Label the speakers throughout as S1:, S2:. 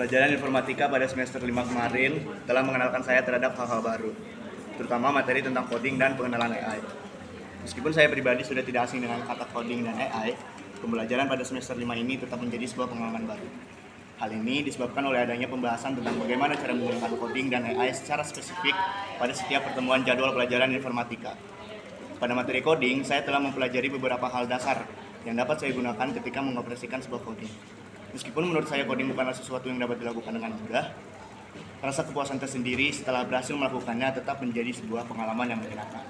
S1: Pembelajaran informatika pada semester 5 kemarin telah mengenalkan saya terhadap hal-hal baru, terutama materi tentang coding dan pengenalan AI. Meskipun saya pribadi sudah tidak asing dengan kata coding dan AI, pembelajaran pada semester 5 ini tetap menjadi sebuah pengalaman baru. Hal ini disebabkan oleh adanya pembahasan tentang bagaimana cara menggunakan coding dan AI secara spesifik pada setiap pertemuan jadwal pelajaran informatika. Pada materi coding, saya telah mempelajari beberapa hal dasar yang dapat saya gunakan ketika mengoperasikan sebuah coding. Meskipun menurut saya coding bukanlah sesuatu yang dapat dilakukan dengan mudah, rasa kepuasan tersendiri setelah berhasil melakukannya tetap menjadi sebuah pengalaman yang menyenangkan.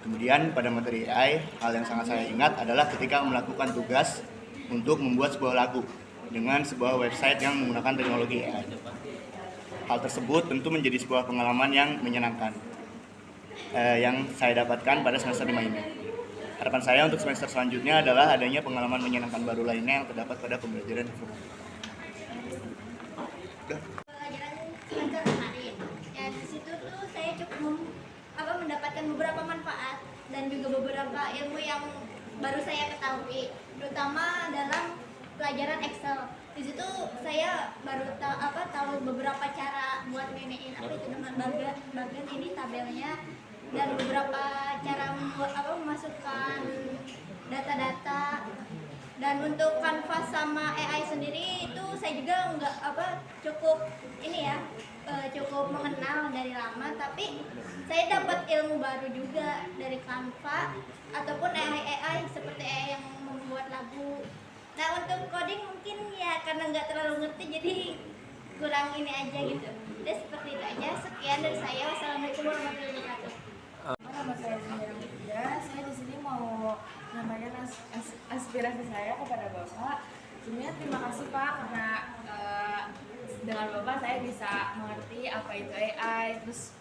S1: Kemudian pada materi AI, hal yang sangat saya ingat adalah ketika melakukan tugas untuk membuat sebuah lagu dengan sebuah website yang menggunakan teknologi AI. Hal tersebut tentu menjadi sebuah pengalaman yang menyenangkan yang saya dapatkan pada semester 5 ini. Harapan saya untuk semester selanjutnya adalah adanya pengalaman menyenangkan baru lainnya yang terdapat pada pembelajaran informatika.
S2: Pelajaran semester kemarin, ya di situ tuh saya cukup mendapatkan beberapa manfaat dan juga beberapa ilmu yang baru saya ketahui, terutama dalam pelajaran Excel. Di situ saya baru tahu beberapa cara buat nenein dengan bagian ini tabelnya, dan beberapa cara memasukkan data-data. Dan untuk Canvas sama AI sendiri itu saya juga cukup cukup mengenal dari lama, tapi saya dapat ilmu baru juga dari Canva ataupun AI seperti AI yang membuat lagu. Nah, untuk coding mungkin ya karena nggak terlalu ngerti jadi kurang ini aja gitu. Udah seperti itu aja. Sekian dari saya. Wassalamualaikum warahmatullahi wabarakatuh.
S3: Nama saya Zahira Mutia. Saya di sini mau menyampaikan aspirasi saya kepada Bapak. Sebenarnya terima kasih Pak karena dengan Bapak saya bisa mengerti apa itu AI, terus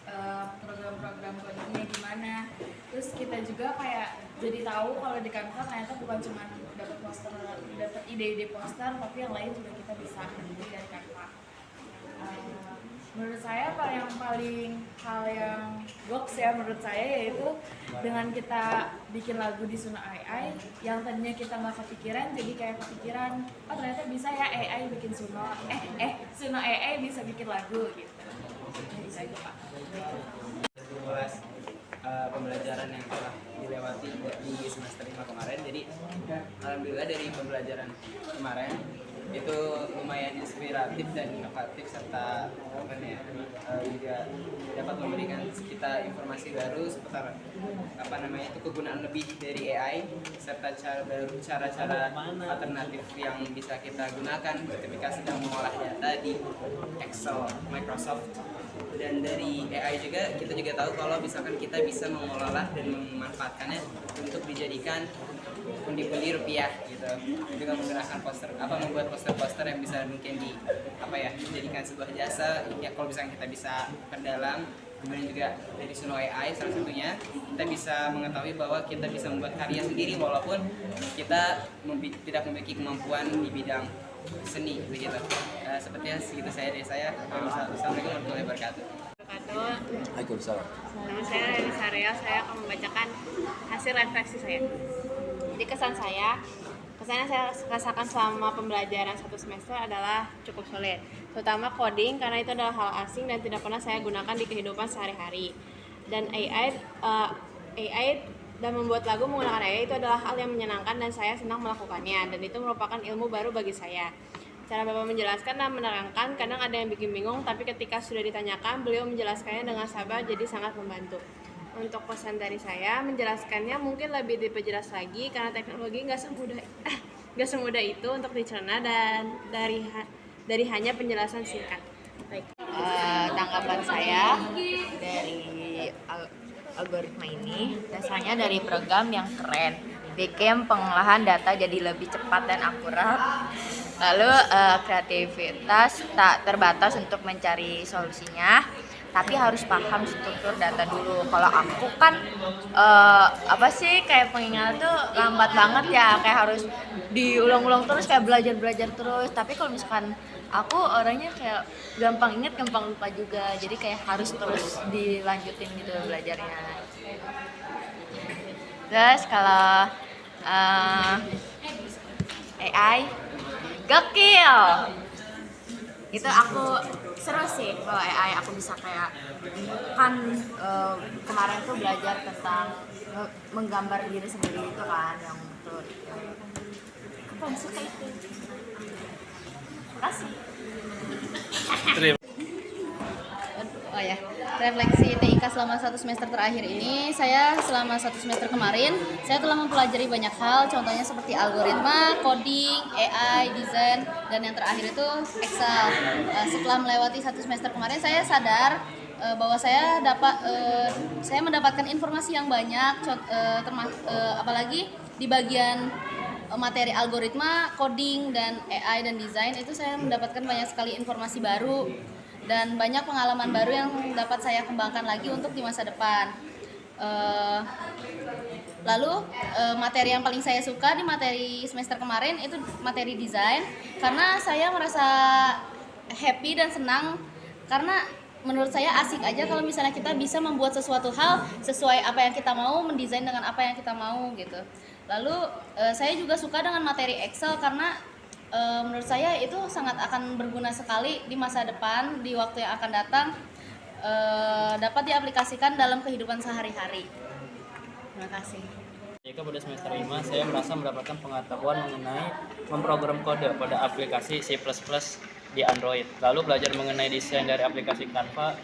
S3: program-program codingnya gimana. Terus kita juga kayak jadi tahu kalau di Canva ternyata bukan cuma dapat poster, dapat ide-ide poster, tapi yang lain juga kita bisa ngerti dari Canva. Menurut saya hal yang works ya menurut saya yaitu dengan kita bikin lagu di Suno AI yang tadinya kita nggak kepikiran jadi kayak kepikiran, oh ternyata bisa ya AI bikin Suno AI bisa bikin lagu gitu. Jadi saya Pak.
S4: Pembelajaran yang telah dilewati di semester 5 kemarin. Jadi alhamdulillah dari pembelajaran kemarin itu lumayan inspiratif dan inovatif serta juga dapat memberikan kita informasi baru seputar itu kegunaan lebih dari AI serta cara-cara alternatif yang bisa kita gunakan ketika sedang mengolah data di Excel Microsoft. Dan dari AI juga kita juga tahu kalau misalkan kita bisa mengolah dan memanfaatkannya untuk dijadikan pundi-pundi rupiah gitu, dengan menggunakan membuat poster-poster yang bisa mungkin dijadikan sebuah jasa ya kalau misalnya kita bisa perdalam. Kemudian juga dari Suno AI salah satunya kita bisa mengetahui bahwa kita bisa membuat karya sendiri walaupun kita tidak memiliki kemampuan di bidang seni begitu. Sepertinya segitu dari saya. Assalamualaikum warahmatullahi wabarakatuh.
S5: Waalaikumsalam.
S6: Nama saya Reni Sarel, saya akan membacakan hasil refleksi saya. Jadi kesan yang saya rasakan selama pembelajaran satu semester adalah cukup solid, terutama coding karena itu adalah hal asing dan tidak pernah saya gunakan di kehidupan sehari-hari. Dan AI dan membuat lagu menggunakan AI itu adalah hal yang menyenangkan dan saya senang melakukannya, dan itu merupakan ilmu baru bagi saya. Cara Bapak menjelaskan dan menerangkan kadang ada yang bikin bingung, tapi ketika sudah ditanyakan beliau menjelaskannya dengan sabar, jadi sangat membantu. Untuk pesan dari saya, menjelaskannya mungkin lebih diperjelas lagi karena teknologi nggak semudah itu untuk dicerna dan dari hanya penjelasan singkat. Baik.
S7: Tanggapan saya dari algoritma ini dasarnya dari program yang keren, bikin pengolahan data jadi lebih cepat dan akurat. Lalu kreativitas tak terbatas untuk mencari solusinya, tapi harus paham struktur data dulu. Kalau aku kan kayak pengingat tuh lambat banget ya, kayak harus diulang-ulang terus, kayak belajar terus. Tapi kalau misalkan aku orangnya kayak gampang ingat, gampang lupa juga, jadi kayak harus terus dilanjutin gitu belajarnya. Terus kalau AI gokil. itu aku seru sih kalau AI aku bisa kayak kan kemarin tuh belajar tentang menggambar diri sendiri itu kan yang betul aku paling suka itu. Terima kasih.
S8: Oh ya, refleksi TIK selama 1 semester terakhir ini, saya selama 1 semester kemarin, saya telah mempelajari banyak hal, contohnya seperti algoritma, coding, AI, desain, dan yang terakhir itu Excel. Setelah melewati 1 semester kemarin, saya sadar bahwa saya mendapatkan informasi yang banyak, apalagi di bagian materi algoritma, coding, dan AI dan desain itu saya mendapatkan banyak sekali informasi baru dan banyak pengalaman baru yang dapat saya kembangkan lagi untuk di masa depan. Lalu materi yang paling saya suka di materi semester kemarin itu materi desain, karena saya merasa happy dan senang karena menurut saya asik aja kalau misalnya kita bisa membuat sesuatu hal sesuai apa yang kita mau, mendesain dengan apa yang kita mau gitu. Lalu saya juga suka dengan materi Excel karena menurut saya itu sangat akan berguna sekali di masa depan, di waktu yang akan datang, dapat diaplikasikan dalam kehidupan sehari-hari. Terima kasih.
S9: Jika pada semester 5 saya merasa mendapatkan pengetahuan mengenai memprogram kode pada aplikasi C++ di Android. Lalu belajar mengenai desain dari aplikasi Canva.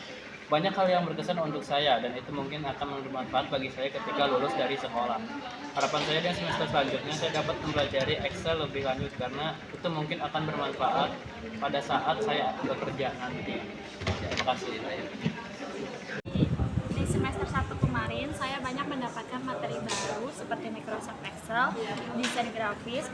S9: Banyak hal yang berkesan untuk saya dan itu mungkin akan bermanfaat bagi saya ketika lulus dari sekolah. Harapan saya di semester selanjutnya saya dapat mempelajari Excel lebih lanjut karena itu mungkin akan bermanfaat pada saat saya bekerja nanti. Terima kasih.
S10: Di semester 1 kemarin saya banyak mendapatkan materi baru seperti Microsoft Excel, desain grafis,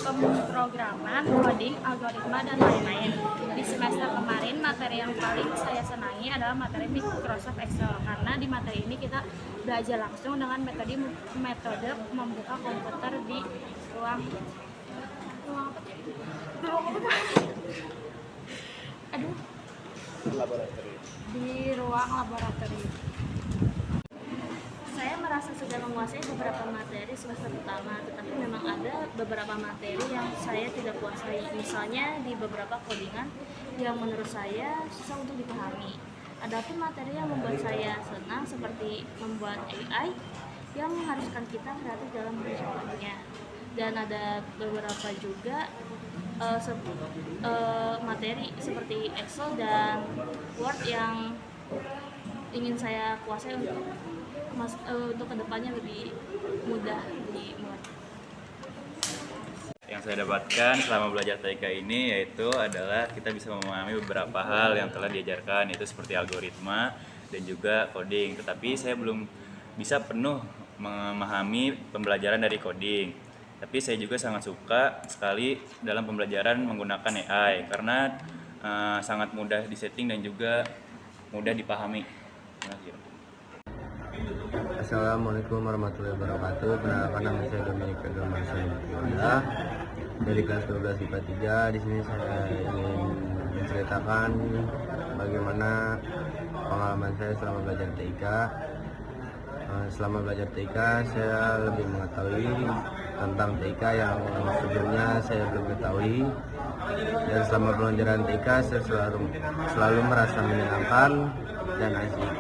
S10: pemrograman, coding, algoritma, dan lain-lain. Di semester kemarin materi yang paling saya senangi adalah materi Microsoft Excel karena di materi ini kita belajar langsung dengan metode membuka komputer di ruang laboratorium. Saya merasa sudah menguasai beberapa materi semester pertama, tetapi memang ada beberapa materi yang saya tidak kuasai. Misalnya di beberapa codingan yang menurut saya susah untuk dipahami. Adapun materi yang membuat saya senang seperti membuat AI yang mengharuskan kita kreatif dalam menciptakannya. Dan ada beberapa juga materi seperti Excel dan Word yang ingin saya kuasai untuk kedepannya lebih mudah dimengerti.
S11: Yang saya dapatkan selama belajar TIK ini yaitu adalah kita bisa memahami beberapa hal yang telah diajarkan, yaitu seperti algoritma dan juga coding. Tetapi saya belum bisa penuh memahami pembelajaran dari coding. Tapi saya juga sangat suka sekali dalam pembelajaran menggunakan AI karena sangat mudah disetting dan juga mudah dipahami. Terima kasih.
S12: Assalamualaikum warahmatullahi wabarakatuh. Perkenalkan, nama saya Dominik Pedro Marcelino dari kelas 12 IPA 3. Di sini saya ingin menceritakan bagaimana pengalaman saya selama belajar TIK. Selama belajar TIK saya lebih mengetahui tentang TIK yang sebelumnya saya belum ketahui. Dan selama pelajaran TIK saya selalu merasa menyenangkan dan asik.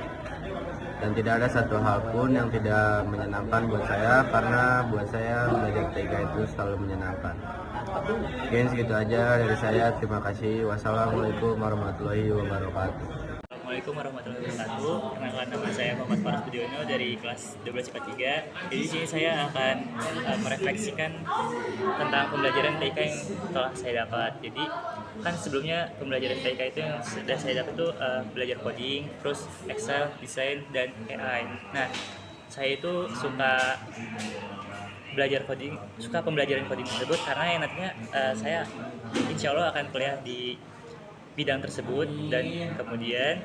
S12: Dan tidak ada satu hal pun yang tidak menyenangkan buat saya, karena buat saya belajar TIK itu selalu menyenangkan. Mungkin segitu aja dari saya. Terima kasih. Wassalamualaikum warahmatullahi wabarakatuh.
S13: Assalamualaikum warahmatullahi wabarakatuh. Perkenalkan, nama saya Muhammad Faras Budiono dari kelas 12 IPA 3. Jadi di sini saya akan merefleksikan tentang pembelajaran TIK yang telah saya dapat. Jadi kan sebelumnya pembelajaran TIK itu yang sudah saya dapat itu belajar coding, terus Excel, desain, dan AI. Nah, saya itu suka belajar coding, suka pembelajaran coding tersebut karena yang nantinya saya insya Allah akan kuliah di bidang tersebut. Dan kemudian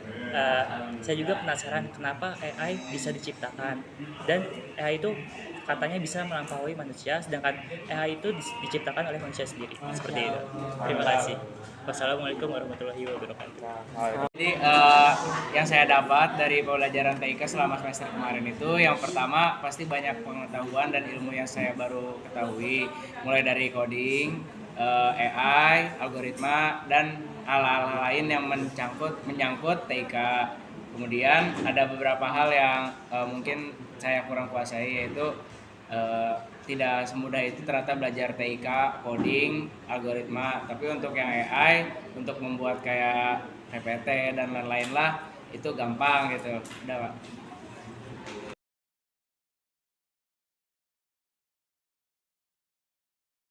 S13: saya juga penasaran kenapa AI bisa diciptakan, dan AI itu katanya bisa melampaui manusia, sedangkan AI itu diciptakan oleh manusia sendiri. Seperti itu. Terima kasih. Wassalamualaikum warahmatullahi wabarakatuh.
S4: Jadi yang saya dapat dari pembelajaran TIK selama semester kemarin itu, yang pertama pasti banyak pengetahuan dan ilmu yang saya baru ketahui, mulai dari coding, AI, algoritma, dan hal-hal lain yang menyangkut TIK. Kemudian ada beberapa hal yang mungkin saya kurang kuasai, yaitu tidak semudah itu ternyata belajar TIK, coding, algoritma. Tapi untuk yang AI, untuk membuat kayak PPT dan lain-lain lah, itu gampang gitu. Udah Pak.